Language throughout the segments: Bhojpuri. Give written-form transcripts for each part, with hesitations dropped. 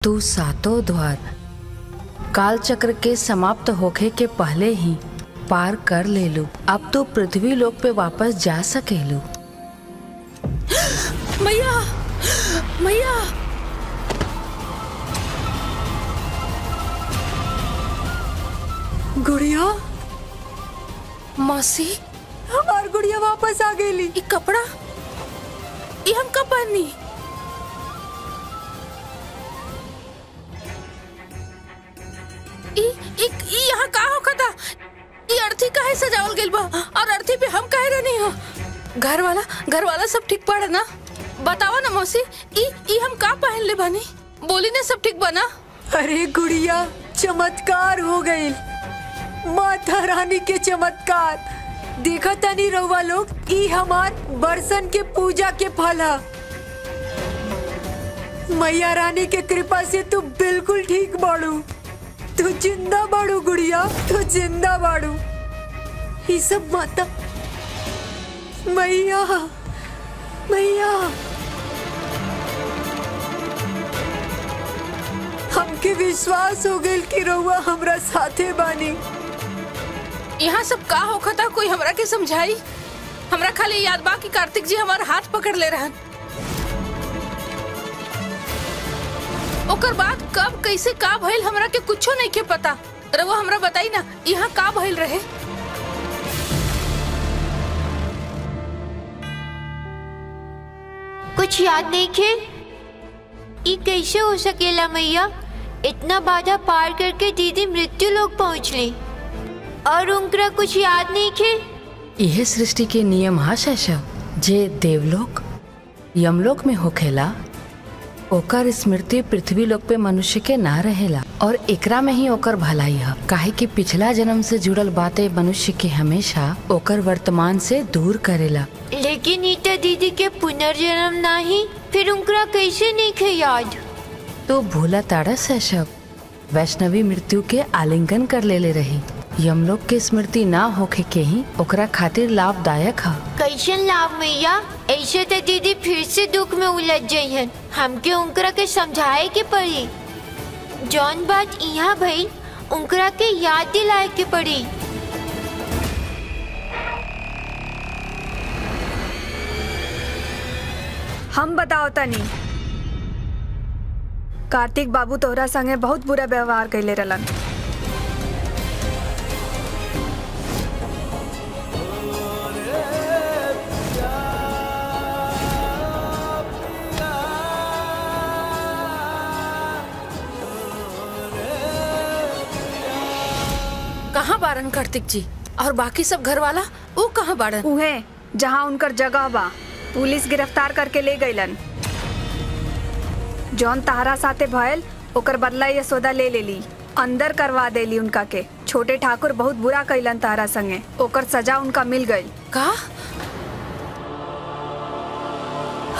तू सातों द्वार काल चक्र के समाप्त होखे के पहले ही पार कर ले लू। अब तो पृथ्वी लोक पे वापस जा सकेलू। मैया, मैया, गुड़िया, मौसी, हमार गुड़िया वापस आ गई। ये कपड़ा ये हम कब पहनी? यहाँ कहाँ हो खता? ये अर्थी काहे सजावल गेल बा और अर्थी पे हम काहे रहनी हो? घर वाला सब ठीक पड़ा ना? बतावा ना मौसी, ई हम का पहन ले बनी? बोली ने सब ठीक बना? अरे गुड़िया, चमत्कार हो गई, माता रानी के चमत्कार। देखा तनी रउआ लोग, ई हमार बरसन के पूजा के फल है। मैया रानी के कृपा से तू बिल्कुल ठीक बाड़ू। तू जिंदा बाड़ू गुड़िया, तू जिंदा बाड़ू। ये सब माता मैया, मैया हमके विश्वास हो गइल कि रउआ हमरा साथे बानी। यहाँ सब का होखता कोई हमरा के समझाई? हमरा खाली याद बा कि कार्तिक जी हमार हाथ पकड़ ले रहन। ओकर बाद कब कैसे का भइल हमरा के कुछो नहीं के पता। रउआ हमरा बताई ना, यहाँ का भइल रहे? कुछ याद नहीं खे? ये कैसे हो सकेला मैया? इतना बाधा पार करके दीदी मृत्यु लोक पहुँच ली और उनका कुछ याद नहीं खे? यह सृष्टि के नियम हा शैशव। जे देवलोक यमलोक में होखेला ओकर स्मृति पृथ्वी लोक पे मनुष्य के ना रहेला और एकरा में ही ओकर भलाई है। काहे कि पिछला जन्म से जुड़ल बातें मनुष्य के हमेशा ओकर वर्तमान से दूर करेला। लेकिन ईटा दीदी के पुनर्जन्म नहीं, फिर उनका कैसे नहीं खे याद? तो भूला ताड़ा शैशव, वैष्णवी मृत्यु के आलिंगन कर ले रही। यमलोक के स्मृति ना होखे के ही ओकरा खातिर लाभदायक है। कैसन लाभ मैया? ऐसे तो दीदी फिर से दुख में उलझ जाइहन। हमके उनकरा के समझाए के पड़ी। जौन बात यहाँ भई उनकरा के याद दिलाए के पड़ी। हम बताओ तनी। कार्तिक बाबू तोहरा संगे बहुत बुरा व्यवहार कैले रहलन। कहाँ बारन कार्तिक जी और बाकी सब घर वाला? वो कहाँ बारन? उहे जहाँ उनकर जगह बा पुलिस गिरफ्तार करके ले गईलन। जौन तारा साथे भयल ओकर बदला यशोदा ले लेली, अंदर करवा देली उनका के। छोटे ठाकुर बहुत बुरा कैलन तारा संगे, ओकर सजा उनका मिल गई। का?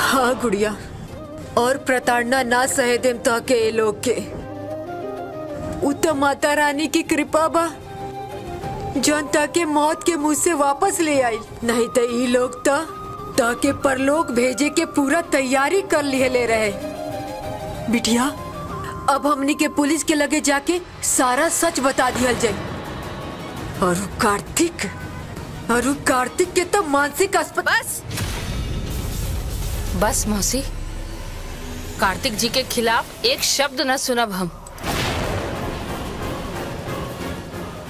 हाँ गुड़िया, और प्रताड़ना ना सहे देम ताके ए लोग के। उ तो माता रानी की कृपा बा जौन ताके मौत के मुंह से वापस ले आई। नहीं तो ई लोग ताके परलोक भेजे के पूरा तैयारी कर ले रहे। बिटिया, अब हमनी के पुलिस के लगे जाके सारा सच बता दिया जाए। और कार्तिक के तो मानसिक अस्पताल। बस मौसी, कार्तिक जी के खिलाफ एक शब्द न सुनब हम।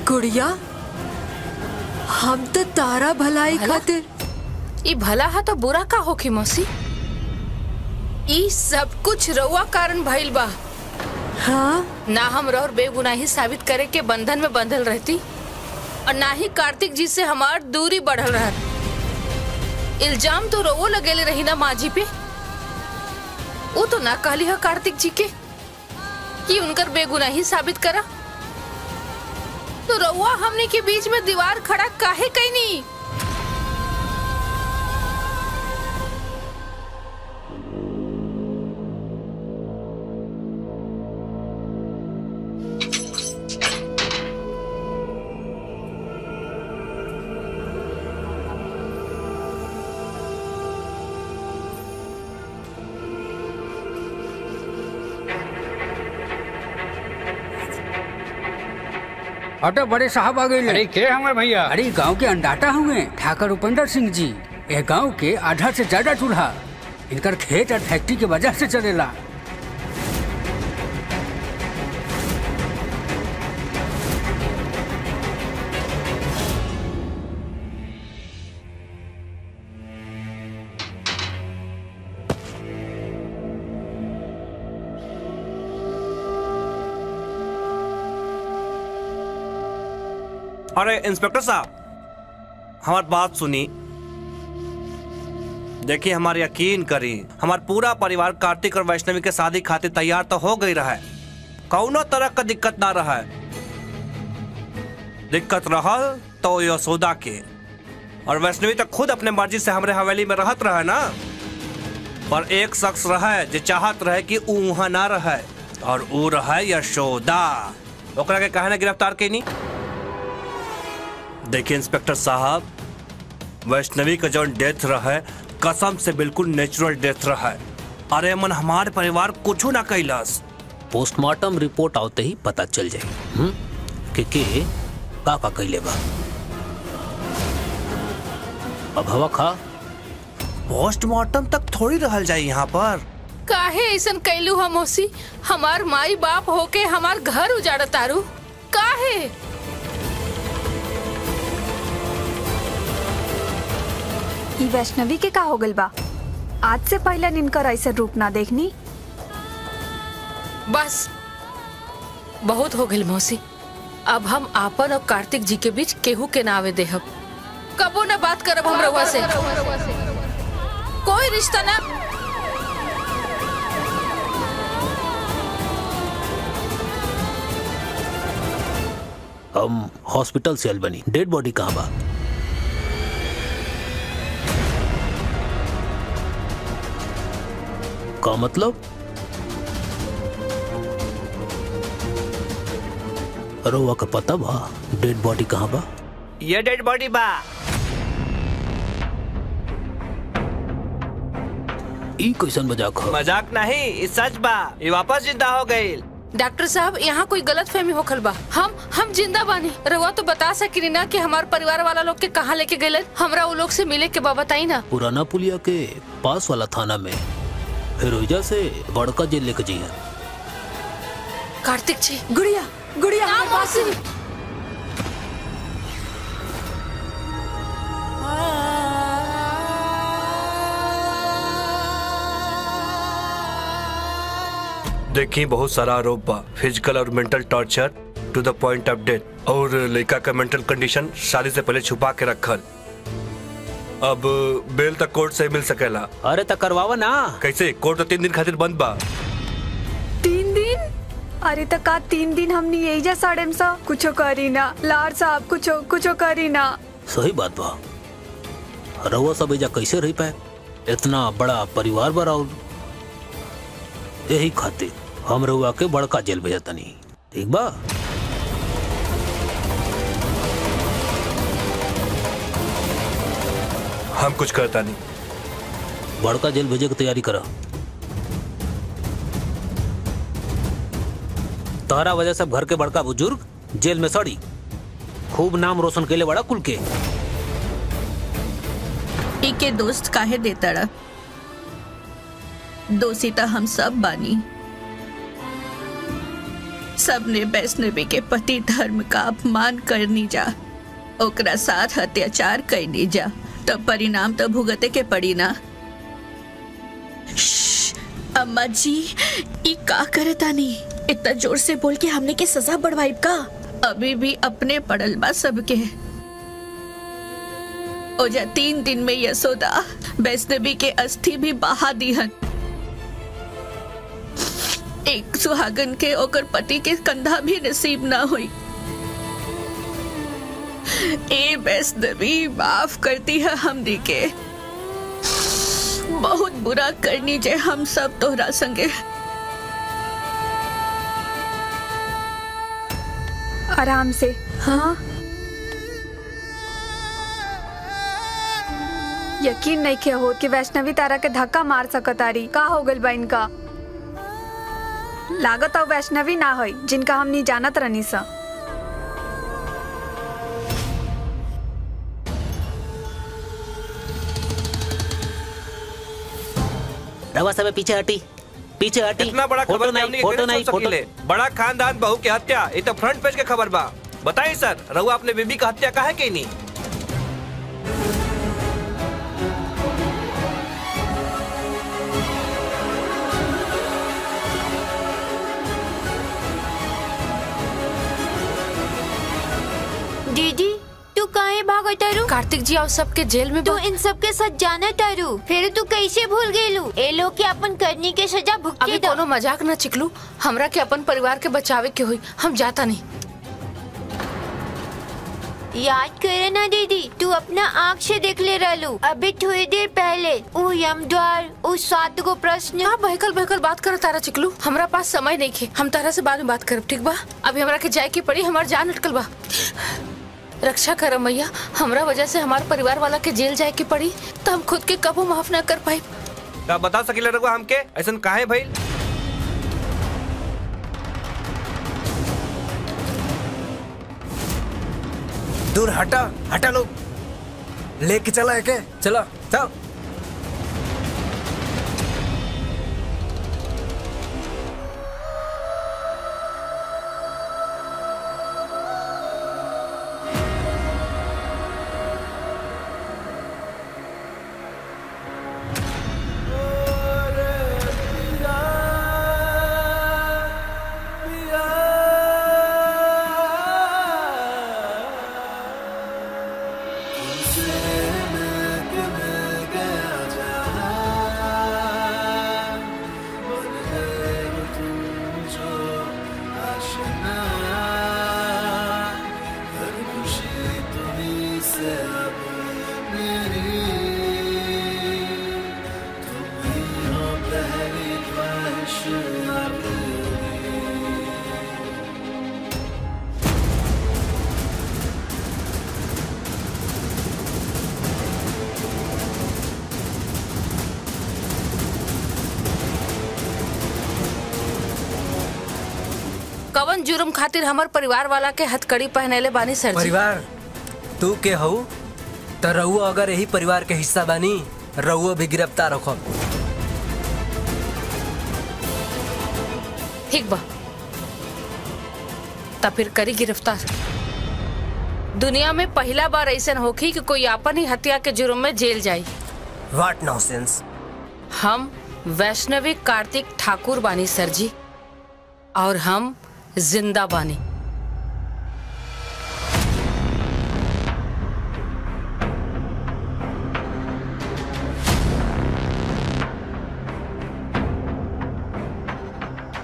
गुड़िया, हम तो तारा भलाई खातिर। ये भला है तो बुरा का होखी मौसी? ये सब कुछ रउआ कारण भइल बा। हाँ? ना हम और बेगुनाही साबित करे के बंधन में बंधल रहती और ना ही कार्तिक जी से हमार दूरी बढ़ल रहत। इल्जाम तो रउआ लगेले रही ना माँ जी पे। वो तो ना कहली है कार्तिक जी के कि उनकर बेगुनाही साबित करा। तो रउआ हमने के बीच में दीवार खड़ा काहे कईनी? अरे बड़े साहब आ गए। अरे के हमारे भैया? अरे गांव के अंडाटा हुए ठाकर उपेंद्र सिंह जी। ये गांव के आधा से ज्यादा चूल्हा इनकर खेत और फैक्ट्री के वजह से चलेला। अरे इंस्पेक्टर साहब, हमारी बात सुनी। देखिए, हमारे यकीन करी, हमारा पूरा परिवार कार्तिक और वैष्णवी के शादी खातिर तैयार तो हो गई रहा है। कौनो तरह का दिक्कत ना रहा है। दिक्कत रहा तो यशोदा के, और वैष्णवी तो खुद अपने मर्जी से हमारे हवेली में रहत रहा ना। पर एक शख्स रहा है जो चाहत रहे कि ऊ वहां ना रहे, और ऊ रहा यशोदा। ओकरा के काहे ना गिरफ्तार के नहीं? देखिए इंस्पेक्टर साहब, वैष्णवी का जो डेथ रहा है कसम से बिल्कुल नेचुरल डेथ रहा है। अरे मन हमारे परिवार कुछ ना कैलास। पोस्टमार्टम रिपोर्ट आते ही पता चल जाए कि का कैले बा। अब हवा खा। पोस्टमार्टम तक थोड़ी रहल जाए यहाँ पर। काहे ऐसन कैलू हम ओसी? हमार माई बाप होके हमार घर उजाड़ तारू काहे? ई वैष्णवी के का हो गल बा? आज से पहले इनकर ऐसा रूप ना देखनी। बस बहुत हो गई मौसी। अब हम आपन और कार्तिक जी के बीच केहू के नावे देहब। कबो न बात करब हम रउआ से। कोई रिश्ता ना। हम हॉस्पिटल से आइल बनी। डेड बॉडी कहाँ बा? का मतलब? रउआ का पता बा डेड बॉडी कहाँ बा? ये डेड बॉडी बा। ई कैसन मजाक है? मजाक नहीं, ये सच बा। ये वापस जिंदा हो गई। डॉक्टर साहब, यहाँ कोई गलत फहमी होखल बा। हम जिंदा बानी। रउआ तो बता सकी ना कि हमारे परिवार वाला लोग के कहाँ लेके गए। हमरा वो लोग से मिले के बा, बताई ना। पुराना पुलिया के पास वाला थाना में, फिर वजह से बड़का जेल लेके जाइए। कार्तिक जी। गुड़िया गुड़िया मौसी। देखिए, बहुत सारा आरोप बा। फिजिकल और mental torture to the point of death, और लड़का का मेंटल कंडीशन शादी से पहले छुपा के रखल। अब बेल तक कोर्ट से मिल सकेला। अरे तक करवावा ना। कैसे? कोर्ट तो 3 दिन खातिर बंद बा। 3 दिन? अरे तक का 3 दिन हमनी यही जा साड़ेम सा कुछो करी ना। लार साहब कुछो करी ना। सही बात बा। रउआ सब एजा कैसे रह पाए? इतना बड़ा परिवार बा राउर। यही खातिर हम रउआ के बड़का जेल भेजतनी। ठीक बा? हम कुछ करता नहीं। बड़का जेल भेजे की तैयारी करा। तोहरा वजह से घर के बड़का बुजुर्ग जेल में सड़ी। खूब नाम रोशन केले बड़ा कुल के। इके दोस्त काहे देता रहा? दोषी तो हम सब बानी। सबने वैष्णवी के पति धर्म का अपमान करनी जा, ओकरा साथ अत्याचार करनी जा, तो परिणाम तो भुगते के पड़ी ना। अम्मा जी, ई का करता नहीं? इतना जोर से बोल के हमने के सजा बढ़वाई का? अभी भी अपने पड़ल बा सबके। ओजा 3 दिन में यशोदा वैष्णवी के अस्थि भी बहा दीहन। एक सुहागन के ओकर पति के कंधा भी नसीब ना हुई। ए वैष्णवी, माफ करती है हमनी के। बहुत बुरा करनी जे हम सब तोहरा संगे। आराम से। हाँ, यकीन नहीं किया हो कि वैष्णवी तारा के धक्का मार सकतारी। का हो गल बा इनका? लागत और वैष्णवी ना होई जिनका हमनी जानत रहनी सा। रवा सब पीछे हटी, पीछे हटी। इतना बड़ा खबर फोटो नहीं, नहीं, फोटो नहीं, फोटो। बड़ा खानदान बहू की हत्या, ये तो फ्रंट पेज के खबर बा। बताइए सर, रहुआ अपने बीबी का हत्या काहे की नहीं? दीदी तू काहे भागा तारू? कार्तिक जी और सबके जेल में तू इन सब के साथ जाना तारू, फिर तू कैसे भूल गेलू? ए लोग के अपन करने के सजा भुगते अभी कोनो मजाक न चिकलू, हमरा के अपन परिवार के बचावे के हुई, हम जाता नहीं। याद करे ना दीदी, तू अपना आँख से देख ले रहलू अभी थोड़ी देर पहले वो यमद्वार, वो 7 गो प्रश्न। हाँ बहकल बहकल बात कर तारा चिकलू, हमरा पास समय नहीं खे, हम तारा से बाद में बात करब, ठीक बा? अभी हमरा के जाए की पड़ी, हमार जान अटकल बा। रक्षा कर मैया, हमरा वजह से हमारे परिवार वाला के जेल जाए की पड़ी तो हम खुद के कबो माफ न कर पाई। क्या बता सकिले रहुआ हमके ऐसा काहे भइल? दूर हटा, हटा लोग, लेके चला है के? चला चल। कवन जुर्म खातिर हमार परिवार वाला के हथकड़ी पहनेले बानी सर जी? परिवार तू के हऊ तो रहुआ अगर यही परिवार के हिस्सा बानी, रहुआ भी गिरफ्तार रखो। ठीक बा, तब फिर करी गिरफ्तार। दुनिया में पहला बार ऐसा होखी कि कोई आपन ही हत्या के जुर्म में जेल जाए। What nonsense. हम वैष्णवी कार्तिक ठाकुर बानी सर जी, और हम जिंदा बानी।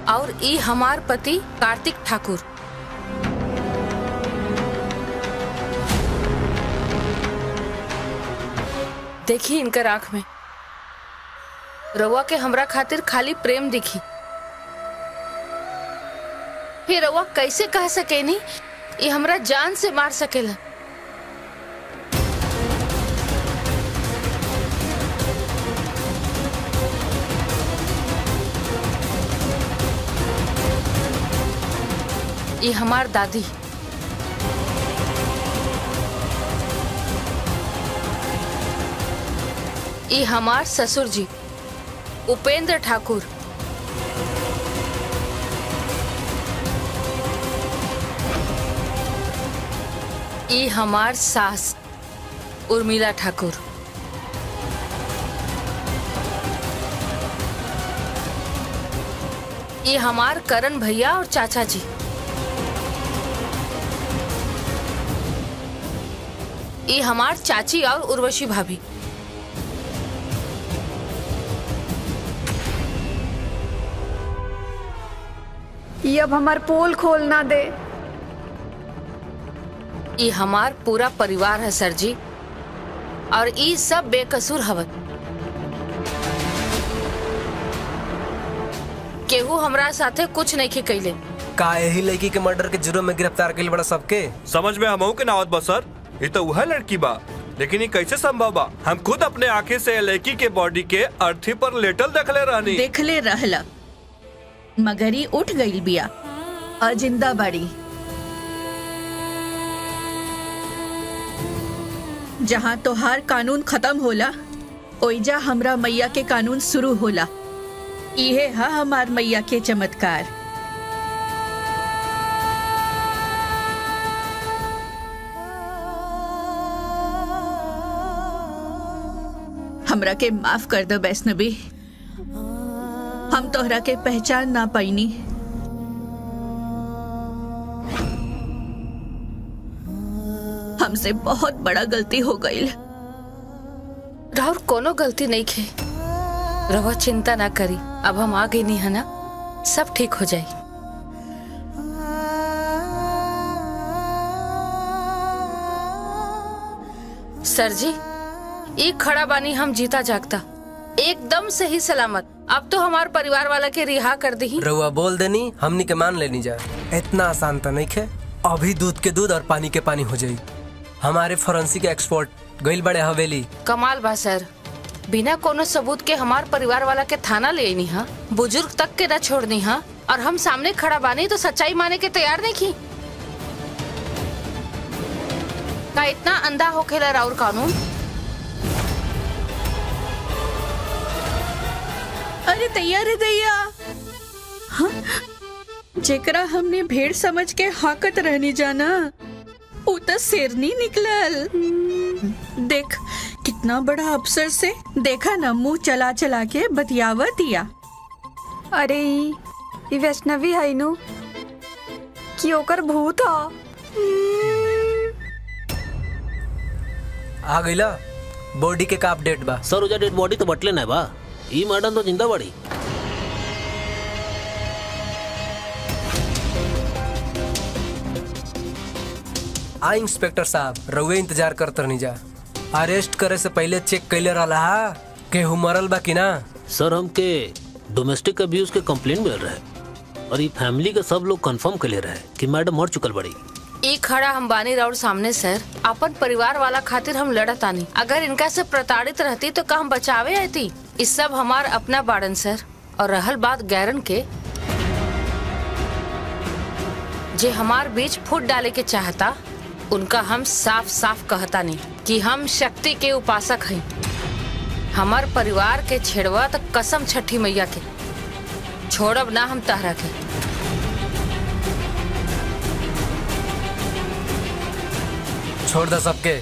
और ई हमार पति कार्तिक ठाकुर। देखी इनकर आंख में रउआ के हमरा खातिर खाली प्रेम दिखी, फिर रउआ कैसे कह सकेनी ये हमरा जान से मार सकेला? ये हमार दादी, ये हमार ससुर जी उपेंद्र ठाकुर, ये हमार सास उर्मिला ठाकुर, ये हमार करण भैया और चाचा जी, ये हमार चाची और उर्वशी भाभी। ये अब हमार पोल खोल ना दे। ये हमार पूरा परिवार है सर जी, और ये सब बेकसूर हवन। केहू हमरा साथे कुछ नहीं कैले। का यही लड़की के मर्डर के जुर्म में गिरफ्तार के लिए बड़ा सबके समझ में हमहू के नावत बा सर, ये तो वह लड़की बा, लेकिन ये कैसे संभव बा? हम खुद अपने आंखें से लड़की के बॉडी के अर्थी पर लेटल देखले रहनी। देखले रहला, मगर ही उठ गई बिया, अजिंदा बड़ी। जहाँ तोहार कानून खत्म होला, ओइजा हमरा मैया के कानून शुरू होला। इहे हा हमार मैया के चमत्कार। हमरा के माफ कर दो वैष्णवी, हम तोहरा के पहचान ना पाईनी। हमसे बहुत बड़ा गलती हो गई। राहुल कोनो गलती नहीं खे, रवा चिंता ना करी, अब हम आ गई नहीं है ना, सब ठीक हो जाए। सर जी, एक खड़ा बानी हम जीता जागता, एकदम सही सलामत। अब तो हमार परिवार वाला के रिहा कर दी। रउआ बोल देनी, हमनी के मान लेनी जा। इतना आसान तो नहीं खे, अभी दूध के दूध और पानी के पानी हो जाई। हमारे फोरेंसिक एक्सपर्ट गइल बड़े हवेली। कमाल बा सर, बिना कोनो सबूत के हमार परिवार वाला के थाना ले आईनी हा, बुजुर्ग तक के न छोड़नी हा, और हम सामने खड़ा बानी तो सच्चाई माने के तैयार नहीं की। का इतना अंधा होखेला राउर कानून? अरे तैयार है दैया, हाँ? जेकरा हमने भेड़ समझ के हाकत रहनी जाना, उ तो शेरनी निकलल। देख कितना बड़ा अफसर से, देखा ना मुंह चला चला के बतियावा दिया। अरे ई वैष्णवी है नु कि ओकर भूत हा। आ गईला बॉडी के का अपडेट बा? सर उजा डेड बॉडी तो बटले ना बा, ई मैडम तो जिंदा बड़ी। आ इंस्पेक्टर साहब, रउए इंतजार करत रहनी जा। अरेस्ट करे से पहले चेक कैले रहा हा केहू मरल बा कि ना। सर हमके डोमेस्टिक अब्यूज के कंप्लेंट मिल रहे और ये फैमिली के सब लोग कंफर्म कर ले रहे कि मैडम मर चुकल बड़ी। एक खड़ा हम बानी राउर सामने सर, अपन परिवार वाला खातिर हम लड़त आनी। अगर इनका से प्रताड़ित रहती तो का हम बचावे आती? इस सब हमार अपना बाड़न सर। और रहल बात गैरन के, जे हमार बीच फूट डाले के चाहता, उनका हम साफ साफ कहता नहीं कि हम शक्ति के उपासक हैं। हमार परिवार के छेड़वा तो कसम छठी मैया के, छोड़ब ना हम तहरा के। छोड़ दे सबके।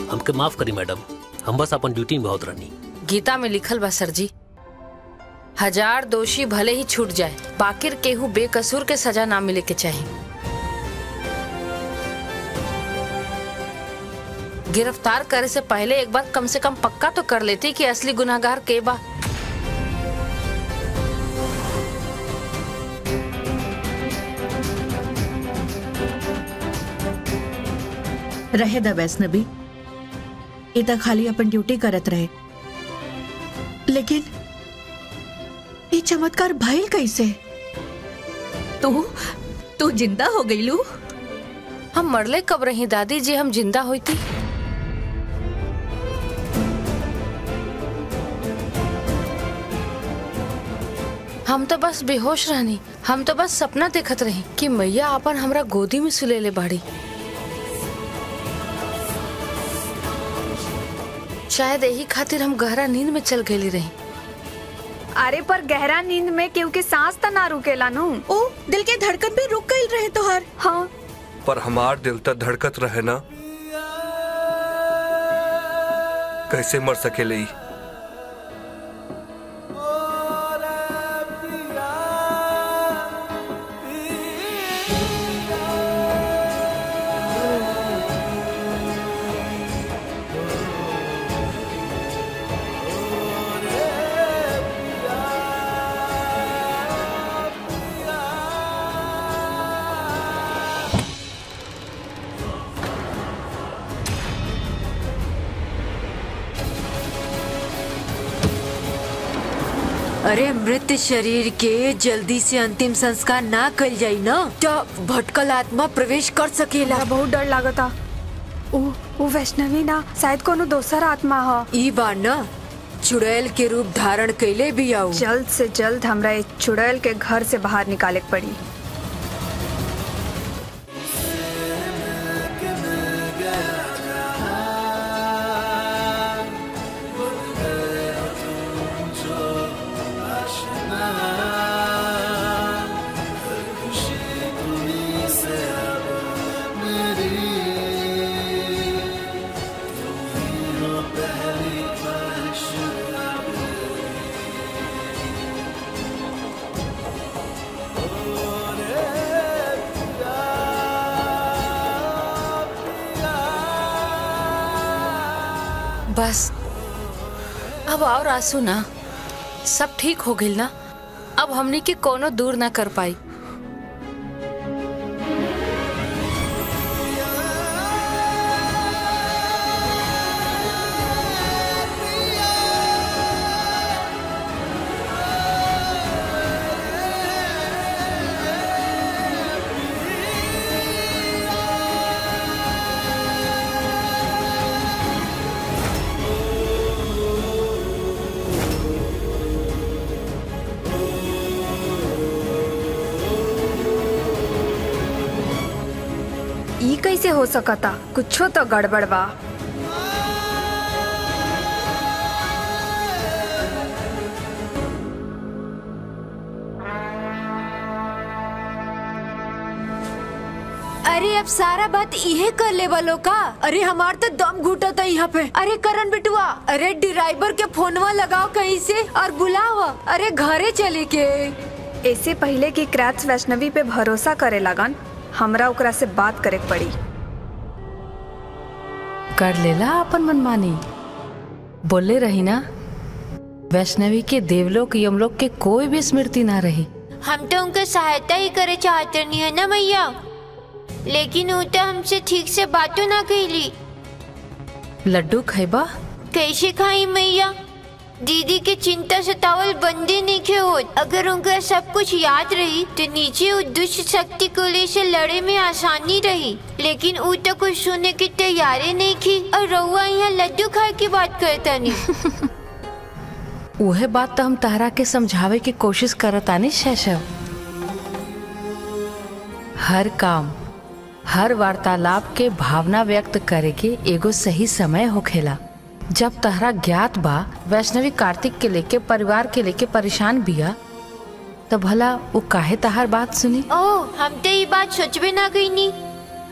हमके माफ करी मैडम, हम बस अपन ड्यूटी में बहुत रहनी। गीता में लिखल बा सर जी, 1000 दोषी भले ही छूट जाए, बाकिर केहू बेकसूर के सजा ना मिले के चाहिए। गिरफ्तार करे से पहले एक बार कम से कम पक्का तो कर लेती कि असली गुनाहगार के बा। रहे द वैष्णवी, इतना खाली अपन ड्यूटी करत रहे, लेकिन ये चमत्कार भइल कैसे? तू जिंदा हो गई लू? हम मरले कब रही दादी जी, हम जिंदा हुई थी। हम तो बस बेहोश रहनी, हम तो बस सपना देखत रही कि मैया अपन हमरा गोदी में सुले ले बाड़ी। शायद यही खातिर हम गहरा नींद में चल गई रही। अरे पर गहरा नींद में क्योंकि सांस तो ना रुकेला नु। ओ दिल के धड़कन भी रुक गई रहे तोहर। हाँ पर हमार दिल तो धड़कत रहे ना, कैसे मर सकेले ई? अरे मृत शरीर के जल्दी से अंतिम संस्कार ना कल जाई ना, तो भटकल आत्मा प्रवेश कर सकेला। बहुत डर लागता। वो वैष्णवी ना, शायद कोनो दोसर आत्मा हा। ई बार ना चुड़ैल के रूप धारण कैले भी आओ। जल्द से जल्द हमरा चुड़ैल के घर से बाहर निकाले पड़ी। बस अब और आंसू ना, सब ठीक हो गइल ना। अब हमनी के कोनो दूर ना कर पाई। ई कैसे हो सकता? कुछो तो गड़बड़ बा। अरे अब सारा बात इहे कर ले वालों का। अरे हमार तो दम घुटा था यहाँ पे। अरे करण बिटुआ, अरे ड्राइवर के फोनवा लगाओ कहीं से और बुलाओ। अरे घरे चले के। ऐसे पहले कि क्रैच वैष्णवी पे भरोसा करे लगन, हमरा ओकरा से बात करे पड़ी। कर लेला अपन मनमानी। बोले रही ना, वैष्णवी के देवलोक यमलोक के कोई भी स्मृति ना रही। हम तो उनका सहायता ही करे चाहते नहीं है ना मैया, लेकिन वो तो हमसे ठीक से बातों ना कैली। लड्डू खैबा? कैसे खाई मैया? दीदी के चिंता सतावल बंदी नहीं खे हो। अगर उनका सब कुछ याद रही तो नीचे उस दुष्ट शक्ति को से लड़े में आसानी रही, लेकिन वो तो कुछ सुनने की तैयारी नहीं की और रउआ यहाँ लड्डू खाए की बात करता नहीं। वह बात तो हम तहरा के समझावे की कोशिश करतानी शैशव। हर काम, हर वार्तालाप के भावना व्यक्त करे के एगो सही समय होखेला। जब तहरा ज्ञात बा वैष्णवी कार्तिक के लेके परिवार के लेके परेशान बिया, तो भला वो काहे तहार बात सुनी? ओह, हम तो ये बात सोचबे ना कईनी।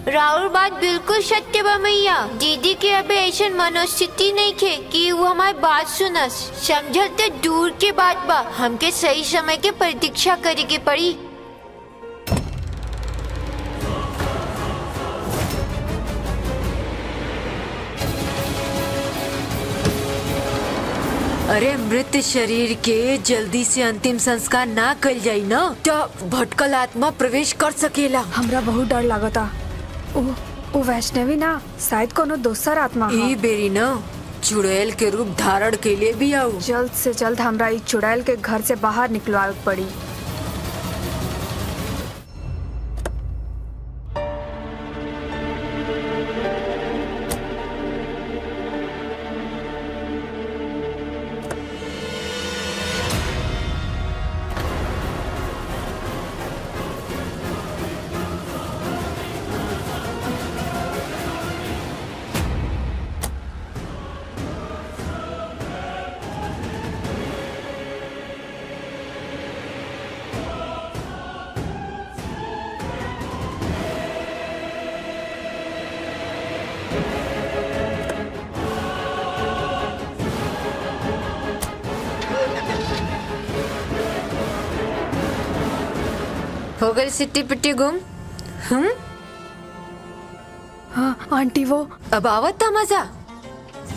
राउर बात बिल्कुल सत्य बा मैया। दीदी के अबे ऐसा मनोस्थिति नहीं खे कि वो हमारी बात सुनस। समझल तो दूर के बात बा, हमके सही समय के प्रतीक्षा करे के पड़ी। अरे मृत शरीर के जल्दी से अंतिम संस्कार ना कल जाई ना तो भटकल आत्मा प्रवेश कर सकेला। हमरा बहुत डर लागता। ओ वैष्णवी ना शायद कोनो दोसर आत्मा हा। ई बेरी ना चुड़ैल के रूप धारण के लिए भी आऊ। जल्द से जल्द हमरा ई चुड़ैल के घर से बाहर निकलवावे पड़ी। हो गई सिट्टी पिट्टी गुम। हाँ आंटी वो अब आवत था मजा।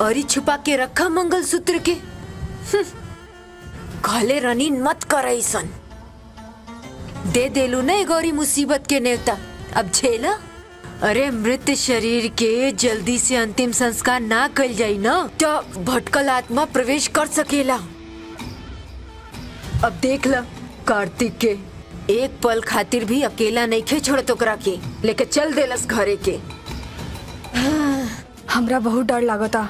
और छुपा के रखा मंगलसूत्र के। कहले रानी मत कर ऐसन। दे देलू न गौरी मुसीबत के नेवता, अब झेला। अरे मृत शरीर के जल्दी से अंतिम संस्कार ना कल जाई ना तो भटकल आत्मा प्रवेश कर सकेला। अब देख ला कार्तिक के एक पल खातिर भी अकेला नहीं खे छोड़ तोकरा के लेके चल देलस घरे के। हमरा बहुत डर लागता।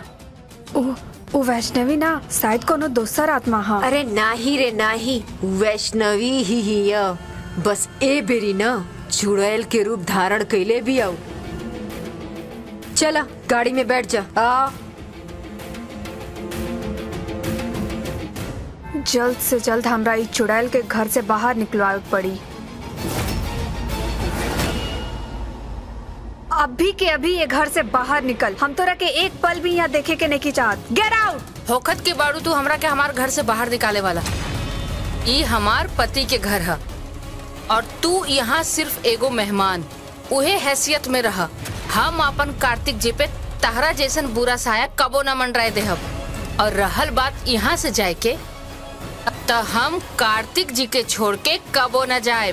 ओ वैष्णवी ना शायद कोनो दोसर आत्मा हा। अरे नाही रे नाही, वैष्णवी ही हिया। बस ए बेरी ना चुड़ैल के रूप धारण कैले भी आऊ। चला गाड़ी में बैठ जा। आ जल्द से जल्द हमरा ई चुड़ैल के घर से बाहर निकलवावे पड़ी। अभी के अभी ये घर से बाहर निकल। हम तोरा के एक पल भी यहाँ देखे के नहीं चाहत। Get out. होखत के बाड़ू तू हमरा के हमार घर से बाहर निकाले वाला। ये हमार पति के घर है और तू यहाँ सिर्फ एगो मेहमान उहे हैसियत में रहा। हम अपन कार्तिक जी पे ताहरा जैसन बुरा साया कबो न मंडराए देहब। और रहल बात यहाँ से जाए के, तो हम कार्तिक जी के छोड़ के कबो न जाए।